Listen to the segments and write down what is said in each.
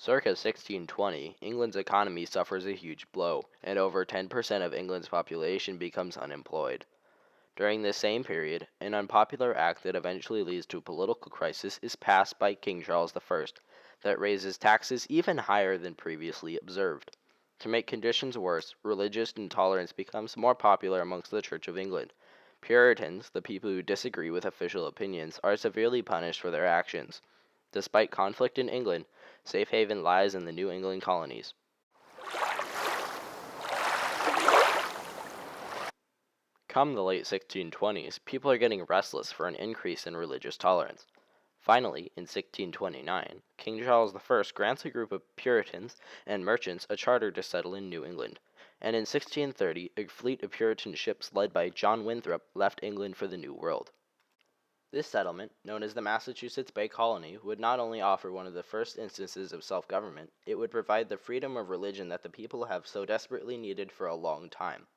Circa 1620, England's economy suffers a huge blow, and over 10% of England's population becomes unemployed. During this same period, an unpopular act that eventually leads to a political crisis is passed by King Charles I that raises taxes even higher than previously observed. To make conditions worse, religious intolerance becomes more popular amongst the Church of England. Puritans, the people who disagree with official opinions, are severely punished for their actions. Despite conflict in England, safe haven lies in the New England colonies. Come the late 1620s, people are getting restless for an increase in religious tolerance. Finally, in 1629, King Charles I grants a group of Puritans and merchants a charter to settle in New England, and in 1630, a fleet of Puritan ships led by John Winthrop left England for the New World. This settlement, known as the Massachusetts Bay Colony, would not only offer one of the first instances of self-government, it would provide the freedom of religion that the people have so desperately needed for a long time.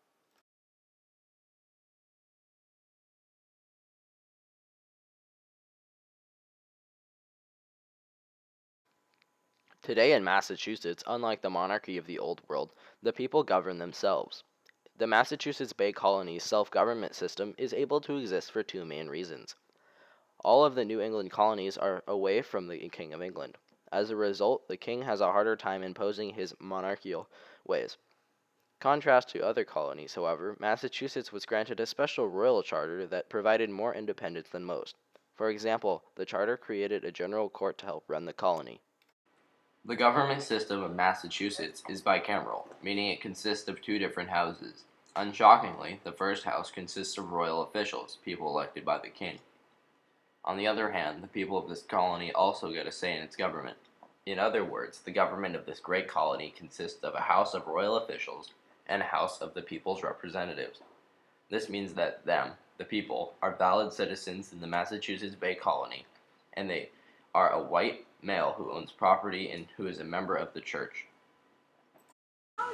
Today in Massachusetts, unlike the monarchy of the Old World, the people govern themselves. The Massachusetts Bay Colony's self-government system is able to exist for two main reasons. All of the New England colonies are away from the King of England. As a result, the king has a harder time imposing his monarchical ways. Contrast to other colonies, however, Massachusetts was granted a special royal charter that provided more independence than most. For example, the charter created a general court to help run the colony. The government system of Massachusetts is bicameral, meaning it consists of two different houses. Unshockingly, the first house consists of royal officials, people elected by the king. On the other hand, the people of this colony also get a say in its government. In other words, the government of this great colony consists of a house of royal officials and a house of the people's representatives. This means that them, the people, are valid citizens in the Massachusetts Bay Colony, and they are a white male who owns property and who is a member of the church.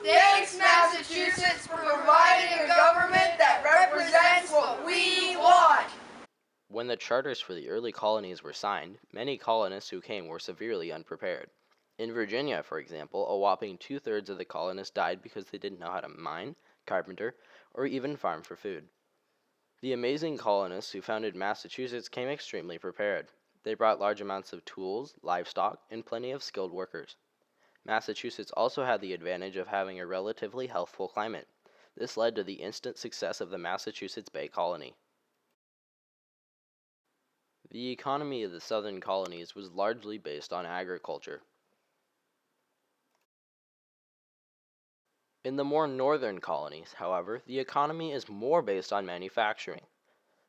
Thanks, Massachusetts, for providing a government that represents what we want. When the charters for the early colonies were signed, many colonists who came were severely unprepared. In Virginia, for example, a whopping 2/3 of the colonists died because they didn't know how to mine, carpenter, or even farm for food. The amazing colonists who founded Massachusetts came extremely prepared. They brought large amounts of tools, livestock, and plenty of skilled workers. Massachusetts also had the advantage of having a relatively healthful climate. This led to the instant success of the Massachusetts Bay Colony. The economy of the southern colonies was largely based on agriculture. In the more northern colonies, however, the economy is more based on manufacturing.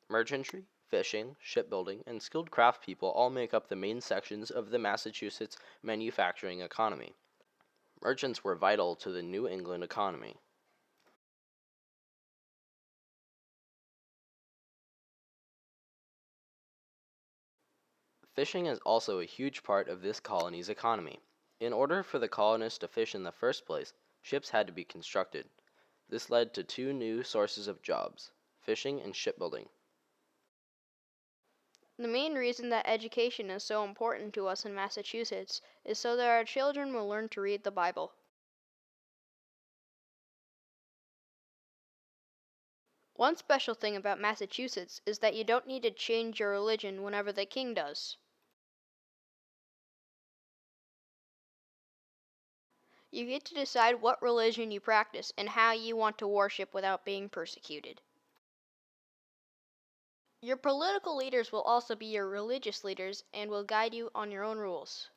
Merchantry, fishing, shipbuilding, and skilled craftspeople all make up the main sections of the Massachusetts manufacturing economy. Merchants were vital to the New England economy. Fishing is also a huge part of this colony's economy. In order for the colonists to fish in the first place, ships had to be constructed. This led to two new sources of jobs, fishing and shipbuilding. The main reason that education is so important to us in Massachusetts is so that our children will learn to read the Bible. One special thing about Massachusetts is that you don't need to change your religion whenever the king does. You get to decide what religion you practice and how you want to worship without being persecuted. Your political leaders will also be your religious leaders and will guide you on your own rules.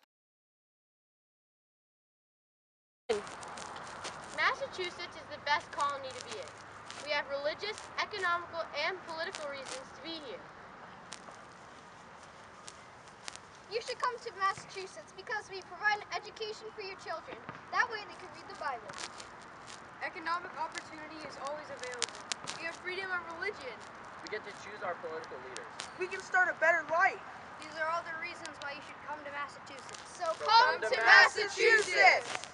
Massachusetts is the best colony to be in. We have religious, economical, and political reasons to be here. You should come to Massachusetts because we provide an education for your children. That way they can read the Bible. Economic opportunity is always available. We have freedom of religion. We get to choose our political leaders. We can start a better life. These are all the reasons why you should come to Massachusetts. So come to Massachusetts!